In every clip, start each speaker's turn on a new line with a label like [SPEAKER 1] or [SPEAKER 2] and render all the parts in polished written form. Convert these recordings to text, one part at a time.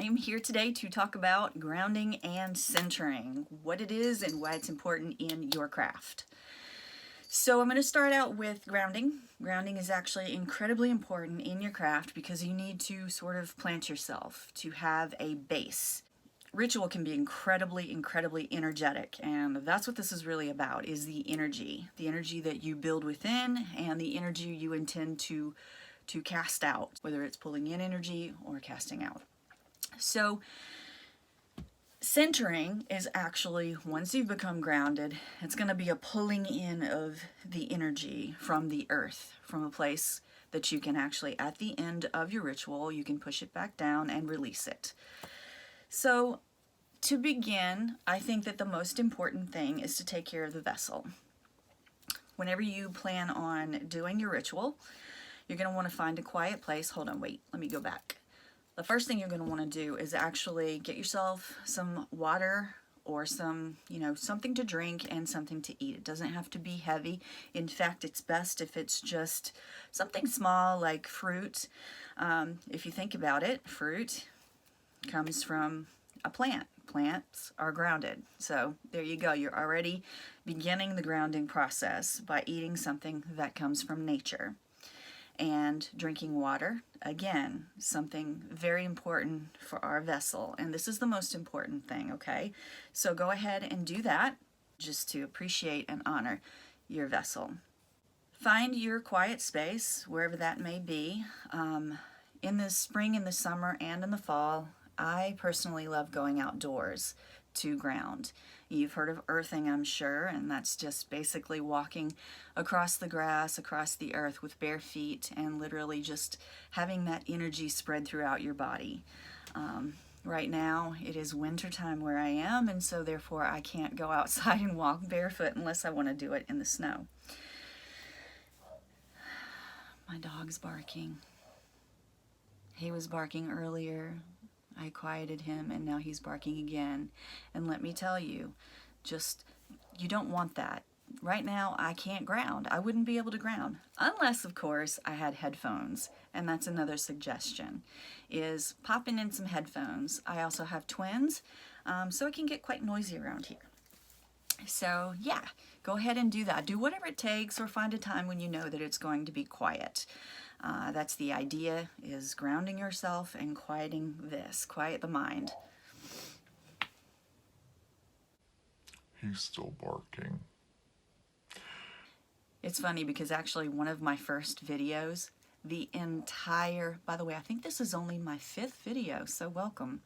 [SPEAKER 1] I am here today to talk about grounding and centering, what it is and why it's important in your craft. So I'm going to start out with grounding. Grounding is actually incredibly important in your craft because you need to sort of plant yourself to have a base. Ritual can be incredibly energetic, and that's what this is really about, is the energy that you build within and the energy you intend to cast out, whether it's pulling in energy or casting out. So centering is actually, once you've become grounded, it's going to be a pulling in of the energy from the earth, from a place that you can actually, at the end of your ritual, you can push it back down and release it. So to begin, I think that the most important thing is to take care of the vessel. Whenever you plan on doing your ritual, you're going to want to find a quiet place. Hold on, wait, let me go back. The first thing you're going to want to do is actually get yourself some water or some, something to drink and something to eat. It doesn't have to be heavy. In fact, it's best if it's just something small like fruit. If you think about it, fruit comes from a plant. Plants are grounded. So there you go. You're already beginning the grounding process by eating something that comes from nature. And drinking water, again, something very important for our vessel. And this is the most important thing, okay? So go ahead and do that just to appreciate and honor your vessel. Find your quiet space, wherever that may be. In the spring, in the summer, and in the fall, I personally love going outdoors to ground. You've heard of earthing, I'm sure, and that's just basically walking across the grass, across the earth with bare feet, and literally just having that energy spread throughout your body. Right now, it is winter time where I am, and so therefore I can't go outside and walk barefoot unless I want to do it in the snow. My dog's barking. He was barking earlier. I quieted him, and now he's barking again. And let me tell you, you don't want that. Right now, I can't ground. I wouldn't be able to ground. Unless, of course, I had headphones. And that's another suggestion, is popping in some headphones. I also have twins, so it can get quite noisy around here. So, yeah, go ahead and do that. Do whatever it takes, or find a time when you know that it's going to be quiet. That's the idea, is grounding yourself and quieting this. Quiet the mind.
[SPEAKER 2] He's still barking.
[SPEAKER 1] It's funny because actually one of my first videos, by the way, I think this is only my 5th video, so welcome.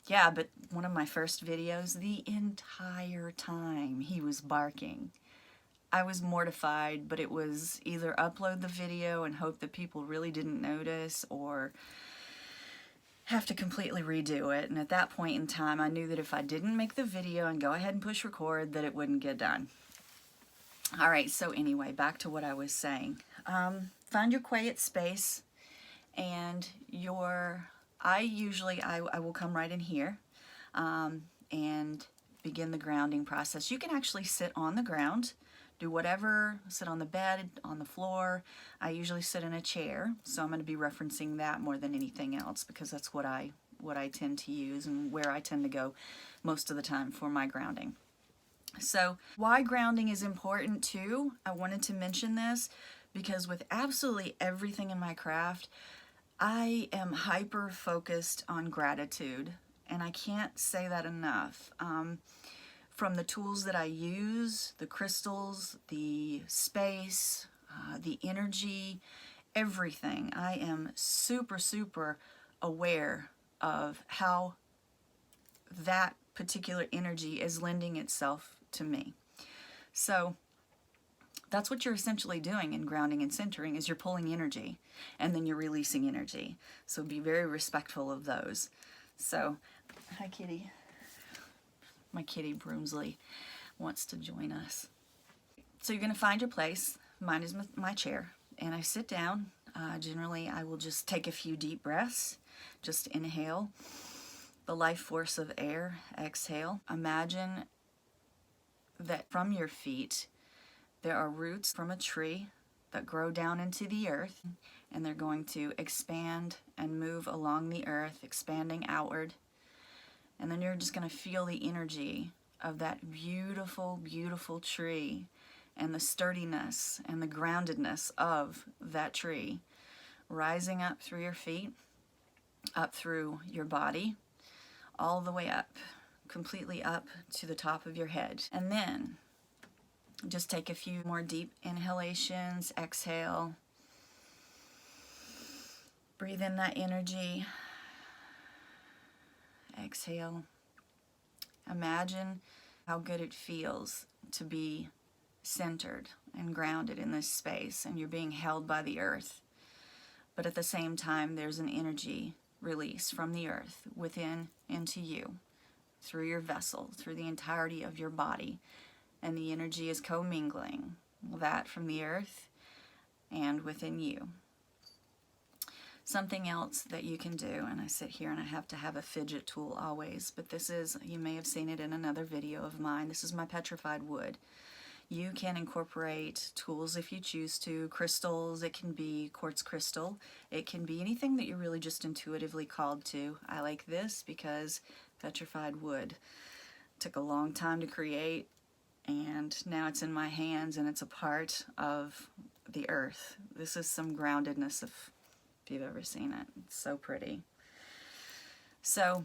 [SPEAKER 1] Yeah, but one of my first videos, the entire time he was barking. I was mortified, but it was either upload the video and hope that people really didn't notice, or have to completely redo it. And at that point in time, I knew that if I didn't make the video and go ahead and push record, that it wouldn't get done. All right, so anyway, back to what I was saying. Find your quiet space, and I will come right in here and begin the grounding process. You can actually sit on the ground. Do whatever, sit on the bed, on the floor. I usually sit in a chair, so I'm going to be referencing that more than anything else because that's what I tend to use and where I tend to go most of the time for my grounding. So why grounding is important too, I wanted to mention this because with absolutely everything in my craft, I am hyper focused on gratitude, and I can't say that enough. From the tools that I use, the crystals, the space, the energy, everything. I am super aware of how that particular energy is lending itself to me. So that's what you're essentially doing in grounding and centering, is you're pulling energy and then you're releasing energy. So be very respectful of those. So, hi kitty. My kitty Broomsley wants to join us. So you're going to find your place. Mine is my chair, and I sit down. Generally, I will just take a few deep breaths. Just inhale the life force of air. Exhale. Imagine that from your feet there are roots from a tree that grow down into the earth, and they're going to expand and move along the earth, expanding outward. And then you're just going to feel the energy of that beautiful, beautiful tree and the sturdiness and the groundedness of that tree rising up through your feet, up through your body, all the way up, completely up to the top of your head. And then just take a few more deep inhalations, exhale, breathe in that energy, exhale. Imagine how good it feels to be centered and grounded in this space, and you're being held by the earth. But at the same time, there's an energy release from the earth within into you, through your vessel, through the entirety of your body. And the energy is commingling, that from the earth and within you. Something else that you can do, and I sit here and I have to have a fidget tool always, but this is, you may have seen it in another video of mine, this is my petrified wood. You can incorporate tools if you choose to, crystals, it can be quartz crystal, it can be anything that you're really just intuitively called to. I like this because petrified wood took a long time to create, and now it's in my hands and it's a part of the earth. This is some groundedness if you've ever seen it. It's so pretty. So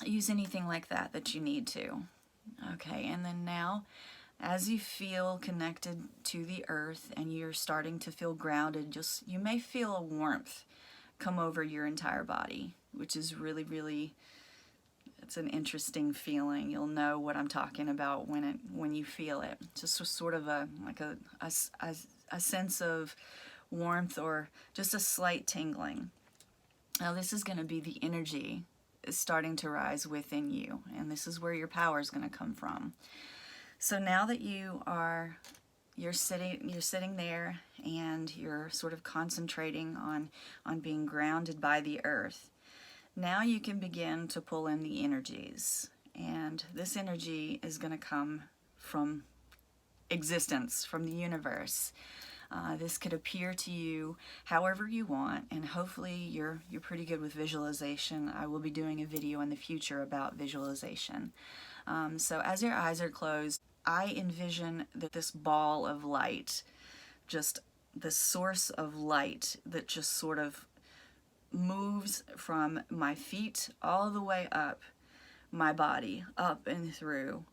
[SPEAKER 1] use anything like that that you need to. Okay, and then now as you feel connected to the earth and you're starting to feel grounded, you may feel a warmth come over your entire body, which is really, really, it's an interesting feeling. You'll know what I'm talking about when you feel it. Just sort of a sense of warmth or just a slight tingling. Now this is going to be the energy is starting to rise within you, and this is where your power is going to come from. So now that you're sitting there and you're sort of concentrating on being grounded by the earth, now you can begin to pull in the energies, and this energy is going to come from existence, from the universe. This could appear to you however you want, and hopefully you're pretty good with visualization. I will be doing a video in the future about visualization. So as your eyes are closed, I envision that this ball of light, just the source of light that just sort of moves from my feet all the way up my body, up and through,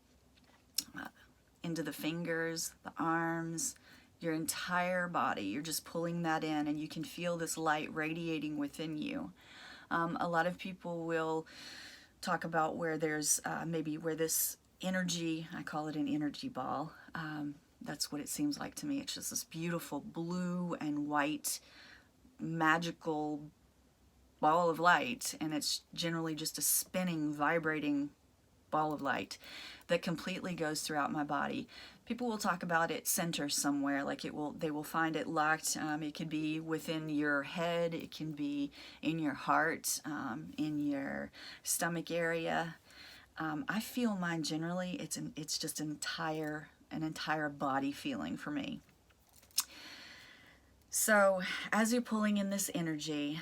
[SPEAKER 1] into the fingers, the arms, your entire body. You're just pulling that in, and you can feel this light radiating within you. A lot of people will talk about where there's maybe where this energy, I call it an energy ball. That's what it seems like to me. It's just this beautiful blue and white magical ball of light, and it's generally just a spinning, vibrating ball of light that completely goes throughout my body. People will talk about it center somewhere, like they will find it locked. It could be within your head, it can be in your heart, in your stomach area. I feel mine generally, it's just an entire body feeling for me. So as you're pulling in this energy,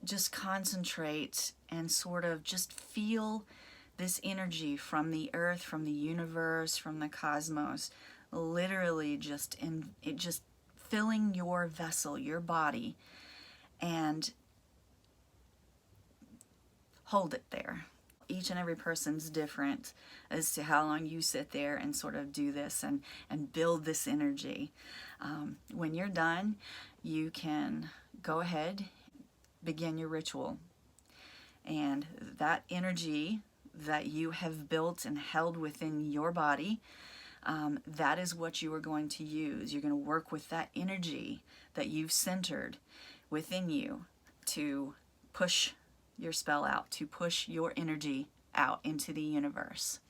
[SPEAKER 1] just concentrate and sort of just feel this energy from the earth, from the universe, from the cosmos, literally just filling your vessel, your body, and hold it there. Each and every person's different as to how long you sit there and sort of do this and build this energy. When you're done, you can go ahead, begin your ritual. And that energy that you have built and held within your body, that is what you are going to use. You're going to work with that energy that you've centered within you to push your spell out, to push your energy out into the universe.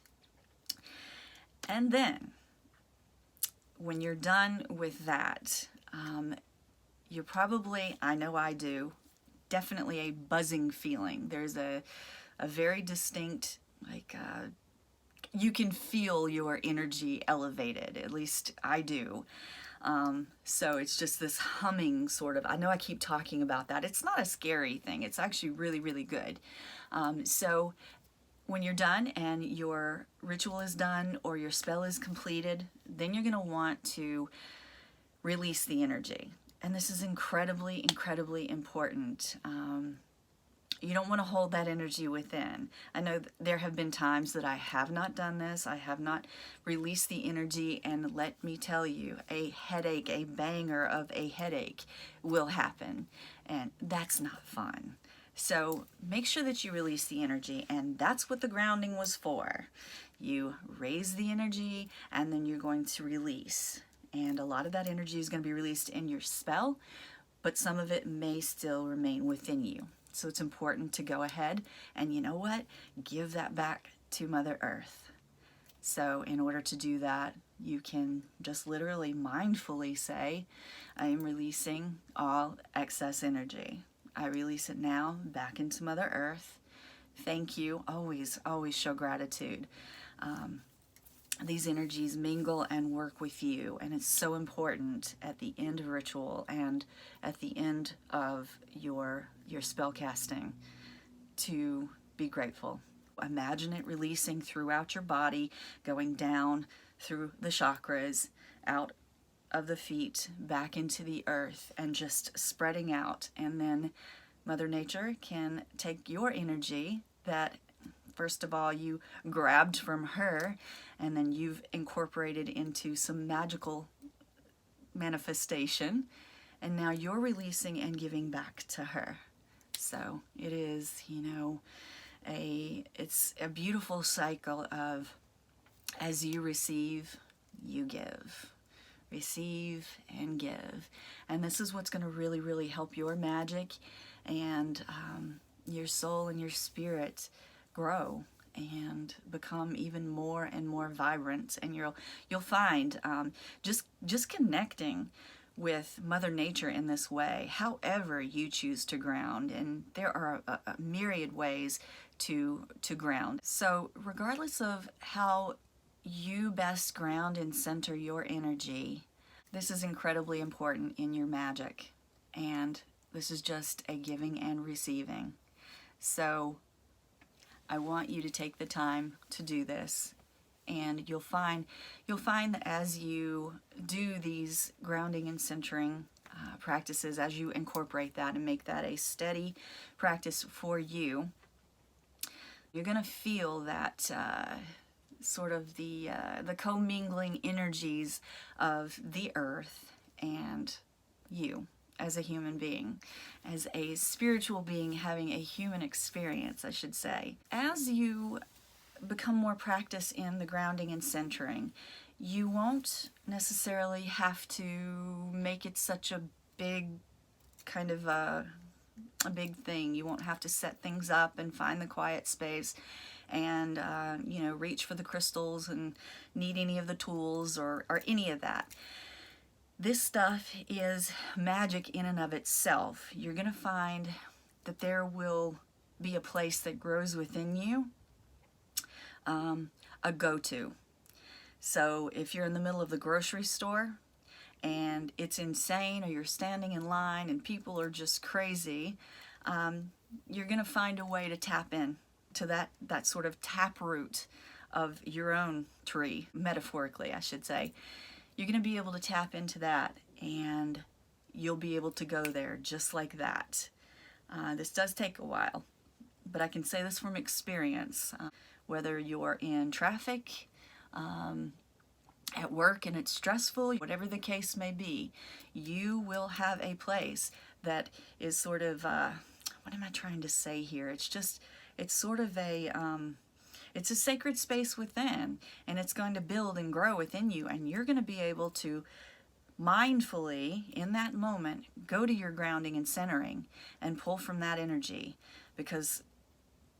[SPEAKER 1] And then, when you're done with that, you're probably, I know I do, definitely a buzzing feeling. There's a very distinct, you can feel your energy elevated, at least I do. So it's just this humming sort of, I know I keep talking about that. It's not a scary thing. It's actually really, really good. So when you're done and your ritual is done or your spell is completed, then you're going to want to release the energy. And this is incredibly, incredibly important. You don't want to hold that energy within. I know there have been times that I have not done this. I have not released the energy, and let me tell you, a headache, a banger of a headache will happen, and that's not fun. So make sure that you release the energy, and that's what the grounding was for. You raise the energy, and then you're going to release. And a lot of that energy is going to be released in your spell, but some of it may still remain within you. So it's important to go ahead and, you know what, give that back to Mother Earth. So in order to do that, you can just literally mindfully say, I am releasing all excess energy. I release it now back into Mother Earth. Thank you. Always, always show gratitude. These energies mingle and work with you, and it's so important at the end of ritual and at the end of your spell casting to be grateful. Imagine it releasing throughout your body, going down through the chakras, out of the feet, back into the earth, and just spreading out. And then Mother Nature can take your energy that first of all you grabbed from her, and then you've incorporated into some magical manifestation, and now you're releasing and giving back to her. So it is, you know, it's a beautiful cycle of, as you receive, you give. Receive and give. And this is what's going to really, really help your magic and your soul and your spirit grow and become even more and more vibrant. And you'll find just connecting with Mother Nature in this way, however you choose to ground, and there are a myriad ways to ground. So regardless of how you best ground and center your energy, this is incredibly important in your magic, and this is just a giving and receiving. So I want you to take the time to do this, and you'll find that as you do these grounding and centering practices, as you incorporate that and make that a steady practice for you, you're going to feel that sort of the commingling energies of the earth and you as a human being, as a spiritual being having a human experience, I should say. As you become more practiced in the grounding and centering, you won't necessarily have to make it such a big kind of a big thing. You won't have to set things up and find the quiet space and you know, reach for the crystals and need any of the tools or any of that. This stuff is magic in and of itself. You're going to find that there will be a place that grows within you, a go-to. So if you're in the middle of the grocery store and it's insane, or you're standing in line and people are just crazy, you're going to find a way to tap in to that sort of taproot of your own tree, metaphorically, I should say. You're going to be able to tap into that, and you'll be able to go there just like that. This does take a while, but I can say this from experience. Whether you're in traffic, at work and it's stressful, whatever the case may be, you will have a place that is sort of, what am I trying to say here? It's sort of it's a sacred space within, and it's going to build and grow within you, and you're going to be able to mindfully, in that moment, go to your grounding and centering and pull from that energy, because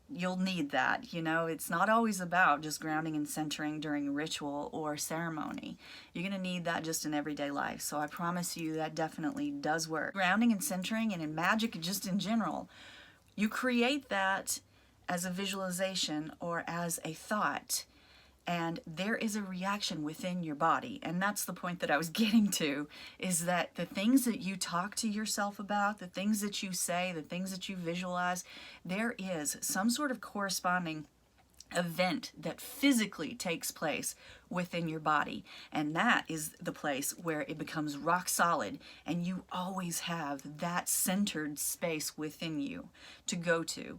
[SPEAKER 1] you'll need that. You know, it's not always about just grounding and centering during ritual or ceremony. You're going to need that just in everyday life. So I promise you that definitely does work. Grounding and centering, and in magic just in general, you create that as a visualization or as a thought, And there is a reaction within your body. And that's the point that I was getting to, is that the things that you talk to yourself about, the things that you say, the things that you visualize, there is some sort of corresponding event that physically takes place within your body, and that is the place where it becomes rock solid, and you always have that centered space within you to go to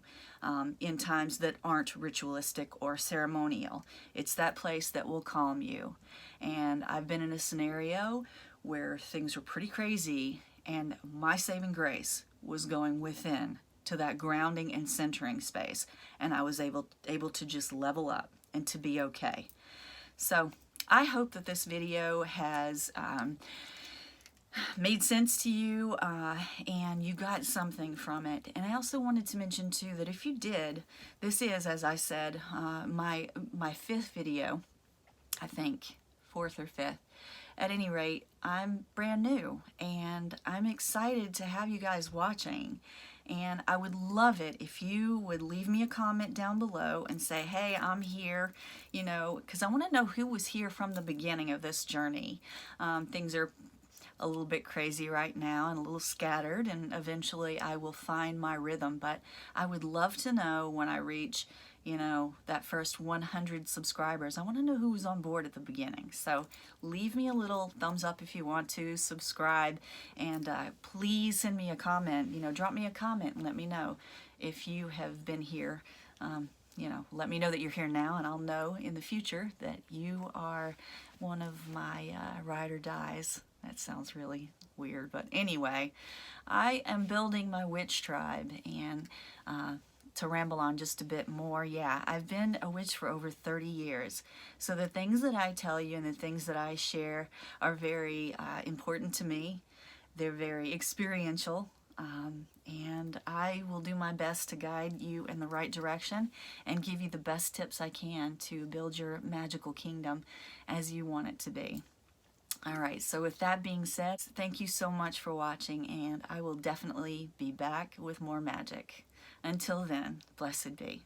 [SPEAKER 1] in times that aren't ritualistic or ceremonial. It's that place that will calm you. And I've been in a scenario where things were pretty crazy, and my saving grace was going within to that grounding and centering space, and I was able to just level up and to be okay. So I hope that this video has made sense to you and you got something from it. And I also wanted to mention too that if you did, this is, as I said, my fifth video, I think, fourth or fifth. At any rate, I'm brand new and I'm excited to have you guys watching. And I would love it if you would leave me a comment down below and say, hey, I'm here, you know, because I want to know who was here from the beginning of this journey. Things are a little bit crazy right now and a little scattered, and eventually I will find my rhythm. But I would love to know when I reach, you know, that first 100 subscribers. I want to know who was on board at the beginning. So leave me a little thumbs up if you want to, subscribe, and please send me a comment. You know, drop me a comment and let me know if you have been here. You know, let me know that you're here now, and I'll know in the future that you are one of my ride or dies. That sounds really weird, but anyway, I am building my witch tribe, and to ramble on just a bit more, yeah, I've been a witch for over 30 years. So the things that I tell you and the things that I share are very important to me. They're very experiential. And I will do my best to guide you in the right direction and give you the best tips I can to build your magical kingdom as you want it to be. All right, so with that being said, thank you so much for watching, and I will definitely be back with more magic. Until then, blessed be.